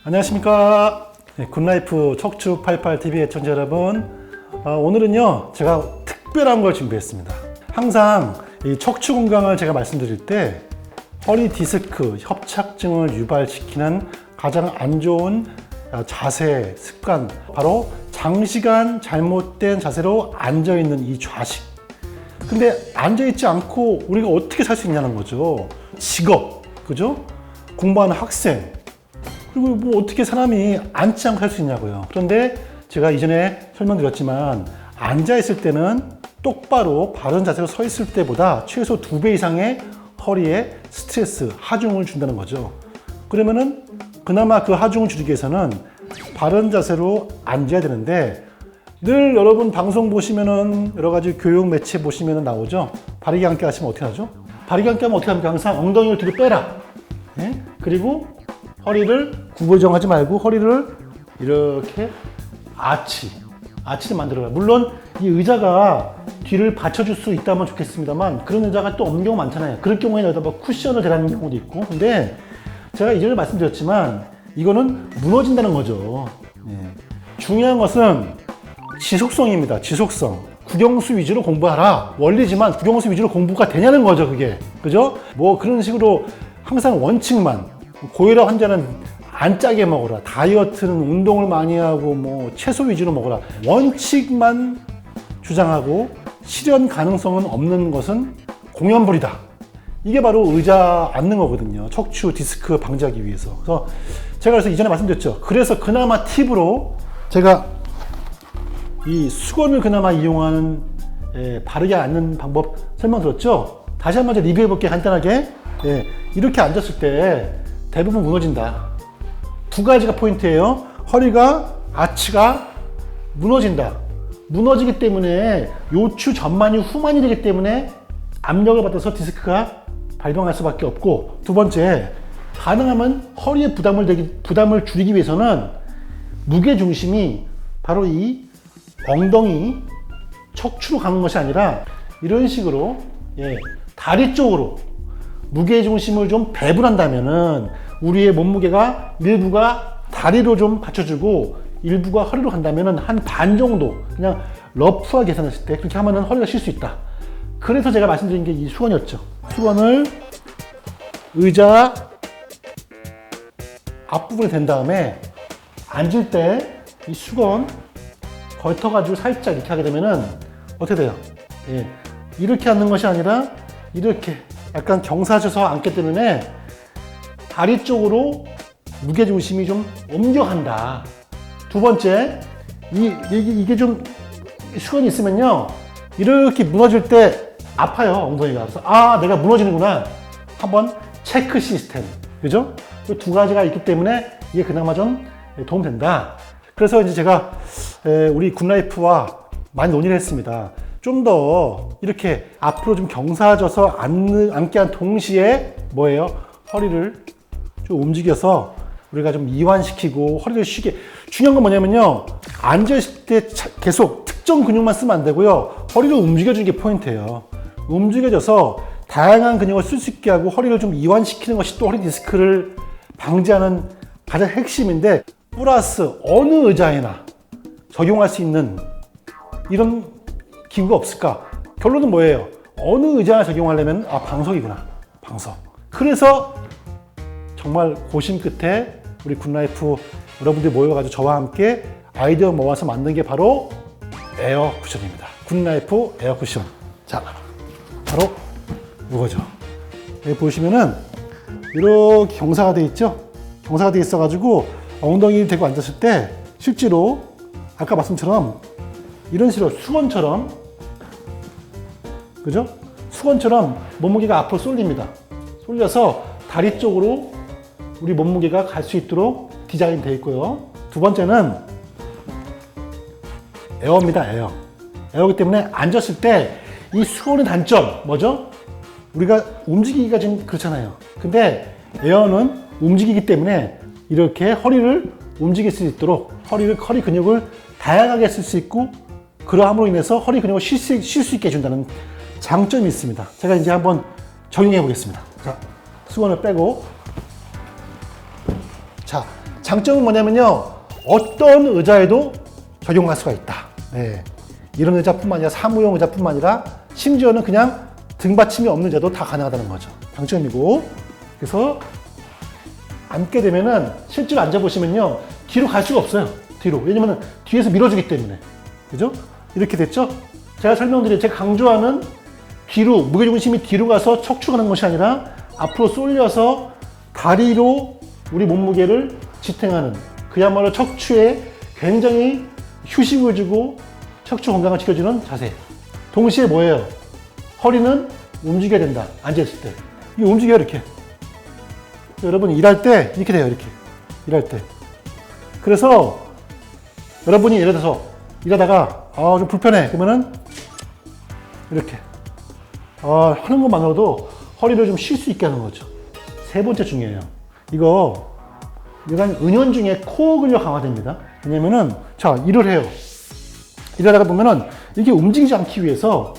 안녕하십니까. 굿라이프 척추88TV 애청자 여러분, 오늘은요 제가 특별한 걸 준비했습니다. 항상 이 척추 건강을 제가 말씀드릴 때 허리 디스크 협착증을 유발시키는 가장 안 좋은 자세 습관, 바로 장시간 잘못된 자세로 앉아있는 이 좌식. 근데 앉아있지 않고 우리가 어떻게 살 수 있냐는 거죠. 직업, 그죠? 공부하는 학생, 그리고 뭐 어떻게 사람이 앉지 않고 살 수 있냐고요. 그런데 제가 이전에 설명드렸지만 앉아있을 때는 똑바로 바른 자세로 서 있을 때보다 최소 2배 이상의 허리에 스트레스, 하중을 준다는 거죠. 그러면은 그나마 그 하중을 줄이기 위해서는 바른 자세로 앉아야 되는데, 늘 여러분 방송 보시면은 여러 가지 교육 매체 보시면은 나오죠. 바르게 앉기 하시면 어떻게 하죠? 바르게 앉기 하면 어떻게 합니까? 항상 엉덩이를 뒤로 빼라. 네? 그리고 허리를 구부정하지 말고 허리를 이렇게 아치를 만들어라. 물론 이 의자가 뒤를 받쳐줄 수 있다면 좋겠습니다만, 그런 의자가 또 없는 경우 많잖아요. 그럴 경우에는 여기다 뭐 쿠션을 대라는 경우도 있고. 근데 제가 이전에 말씀드렸지만 이거는 무너진다는 거죠. 네. 중요한 것은 지속성입니다. 지속성. 국영수 위주로 공부하라. 원리지만 국영수 위주로 공부가 되냐는 거죠, 그게. 그죠? 뭐 그런 식으로 항상 원칙만. 고혈압 환자는 안 짜게 먹어라. 다이어트는 운동을 많이 하고 뭐 채소 위주로 먹어라. 원칙만 주장하고 실현 가능성은 없는 것은 공연불이다. 이게 바로 의자 앉는 거거든요. 척추 디스크 방지하기 위해서. 그래서 이전에 말씀드렸죠. 그래서 그나마 팁으로 제가 이 수건을 그나마 이용하는 바르게 앉는 방법 설명드렸죠. 다시 한번 리뷰해 볼게요. 간단하게. 이렇게 앉았을 때 대부분 무너진다. 두 가지가 포인트예요. 허리가, 아치가 무너진다. 무너지기 때문에 요추 전만이 후만이 되기 때문에 압력을 받아서 디스크가 발병할 수밖에 없고, 두 번째, 가능하면 허리에 부담을 줄이기 위해서는 무게 중심이 바로 이 엉덩이, 척추로 가는 것이 아니라 이런 식으로 다리 쪽으로 무게 중심을 좀 배분한다면은 우리의 몸무게가 일부가 다리로 좀 받쳐주고 일부가 허리로 간다면은 한 반 정도, 그냥 러프하게 계산했을 때 그렇게 하면은 허리가 쉴 수 있다. 그래서 제가 말씀드린 게 이 수건이었죠. 수건을 의자 앞부분에 댄 다음에 앉을 때 이 수건 걸터가지고 살짝 이렇게 하게 되면은 어떻게 돼요? 이렇게 앉는 것이 아니라 이렇게 약간 경사져서 앉기 때문에 다리 쪽으로 무게중심이 좀 옮겨간다. 두 번째, 이게 좀 수건이 있으면요, 이렇게 무너질 때 아파요, 엉덩이가. 그래서 내가 무너지는구나. 한번 체크 시스템, 그죠? 이 두 가지가 있기 때문에 이게 그나마 좀 도움된다. 그래서 이제 제가 우리 굿라이프와 많이 논의를 했습니다. 좀 더 이렇게 앞으로 좀 경사져서 앉게 한 동시에 뭐예요? 허리를 좀 움직여서 우리가 좀 이완시키고 허리를 쉬게. 중요한 건 뭐냐면요, 앉아있을 때 계속 특정 근육만 쓰면 안 되고요, 허리를 움직여주는 게 포인트예요. 움직여져서 다양한 근육을 쓸 수 있게 하고 허리를 좀 이완시키는 것이 또 허리 디스크를 방지하는 가장 핵심인데, 플러스 어느 의자에나 적용할 수 있는 이런 기구가 없을까? 결론은 뭐예요? 어느 의자나 적용하려면 방석이구나. 방석. 그래서 정말 고심 끝에 우리 굿라이프 여러분들이 모여가지고 저와 함께 아이디어 모아서 만든 게 바로 에어 쿠션입니다. 굿라이프 에어 쿠션. 자, 바로 이거죠. 여기 보시면은 이렇게 경사가 돼 있죠? 경사가 돼 있어가지고 엉덩이를 대고 앉았을 때 실제로 아까 말씀처럼 이런 식으로 수건처럼, 그죠? 수건처럼 몸무게가 앞으로 쏠립니다. 쏠려서 다리 쪽으로 우리 몸무게가 갈 수 있도록 디자인 되어 있고요. 두 번째는 에어입니다. 에어이기 때문에 앉았을 때 이 수건의 단점 뭐죠? 우리가 움직이기가 좀 그렇잖아요. 근데 에어는 움직이기 때문에 이렇게 허리를 움직일 수 있도록 허리 근육을 다양하게 쓸 수 있고, 그러함으로 인해서 허리 근육을 쉴 수 있게 해준다는 장점이 있습니다. 제가 이제 한번 적용해 보겠습니다. 자, 수건을 빼고, 자, 장점은 뭐냐면요. 어떤 의자에도 적용할 수가 있다. 네. 이런 의자뿐만 아니라 사무용 의자뿐만 아니라 심지어는 그냥 등받침이 없는 의자도 다 가능하다는 거죠. 장점이고. 그래서 앉게 되면은 실제로 앉아보시면요. 뒤로 갈 수가 없어요. 뒤로. 왜냐면 뒤에서 밀어주기 때문에. 그죠? 이렇게 됐죠? 제가 설명드린, 제가 강조하는 뒤로, 무게중심이 뒤로 가서 척추가는 것이 아니라 앞으로 쏠려서 다리로 우리 몸무게를 지탱하는, 그야말로 척추에 굉장히 휴식을 주고 척추 건강을 지켜주는 자세. 동시에 뭐예요? 허리는 움직여야 된다. 앉아있을 때. 이거 움직여요, 이렇게. 여러분, 일할 때 이렇게 돼요, 이렇게. 일할 때. 그래서 여러분이 예를 들어서 일하다가 좀 불편해. 그러면은 이렇게 하는 것만으로도 허리를 좀 쉴 수 있게 하는 거죠. 세 번째 중요해요. 이거 은연중에 코어 근력 강화됩니다. 왜냐면은 자, 일을 해요. 일하다가 보면은 이게 움직이지 않기 위해서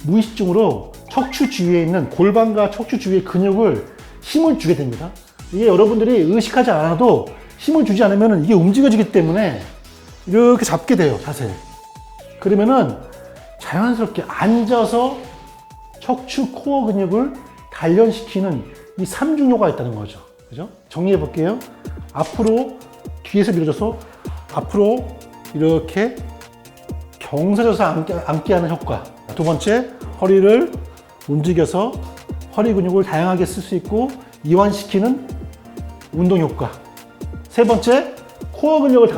무의식적으로 척추 주위에 있는 골반과 척추 주위의 근육을 힘을 주게 됩니다. 이게 여러분들이 의식하지 않아도 힘을 주지 않으면 이게 움직여지기 때문에 이렇게 잡게 돼요, 자세. 그러면은 자연스럽게 앉아서 척추 코어 근육을 단련시키는 이 3중효가 있다는 거죠. 그죠? 정리해 볼게요. 앞으로 뒤에서 밀어줘서 앞으로 이렇게 경사져서 앉게 하는 효과. 두 번째, 허리를 움직여서 허리 근육을 다양하게 쓸 수 있고 이완시키는 운동 효과. 세 번째, 코어 근력을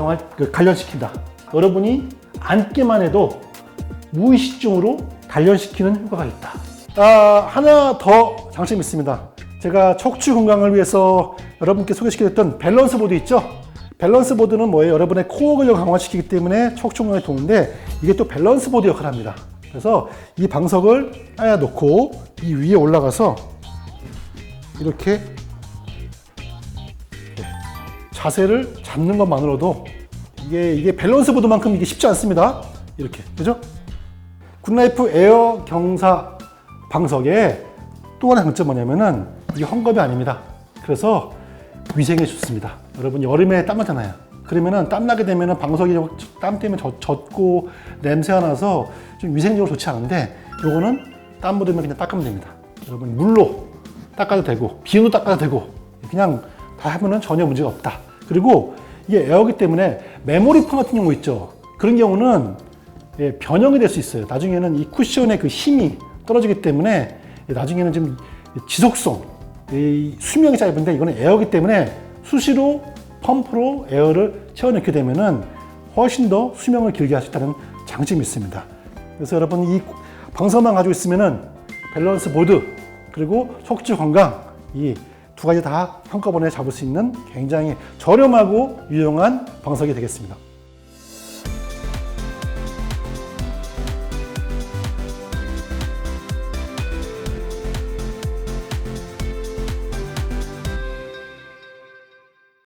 단련시킨다. 여러분이 앉기만 해도 무의식적으로 단련시키는 효과가 있다. 하나 더 장점이 있습니다. 제가 척추 건강을 위해서 여러분께 소개시켜드렸던 밸런스 보드 있죠? 밸런스 보드는 뭐예요? 여러분의 코어 근력을 강화시키기 때문에 척추 건강에 도움인데 이게 또 밸런스 보드 역할을 합니다. 그래서 이 방석을 따야 놓고 이 위에 올라가서 이렇게 자세를 잡는 것만으로도 이게 밸런스 보드만큼 이게 쉽지 않습니다. 이렇게. 그죠? 굿라이프 에어 경사 방석에 또 하나 장점이 뭐냐면은 이게 헝겊이 아닙니다. 그래서 위생에 좋습니다. 여러분 여름에 땀나잖아요. 그러면은 땀나게 되면은 방석이 땀 때문에 젖고 냄새가 나서 좀 위생적으로 좋지 않은데 요거는 땀 묻으면 그냥 닦으면 됩니다. 여러분 물로 닦아도 되고 비누로 닦아도 되고 그냥 다 하면은 전혀 문제가 없다. 그리고 이게 에어기 때문에 메모리 폼 같은 경우 있죠. 그런 경우는 변형이 될 수 있어요. 나중에는 이 쿠션의 그 힘이 떨어지기 때문에 나중에는 좀 지속성, 수명이 짧은데 이거는 에어기 때문에 수시로 펌프로 에어를 채워넣게 되면은 훨씬 더 수명을 길게 할 수 있다는 장점이 있습니다. 그래서 여러분 이 방석만 가지고 있으면은 밸런스 보드 그리고 척추 건강 이 두 가지 다 한꺼번에 잡을 수 있는 굉장히 저렴하고 유용한 방석이 되겠습니다.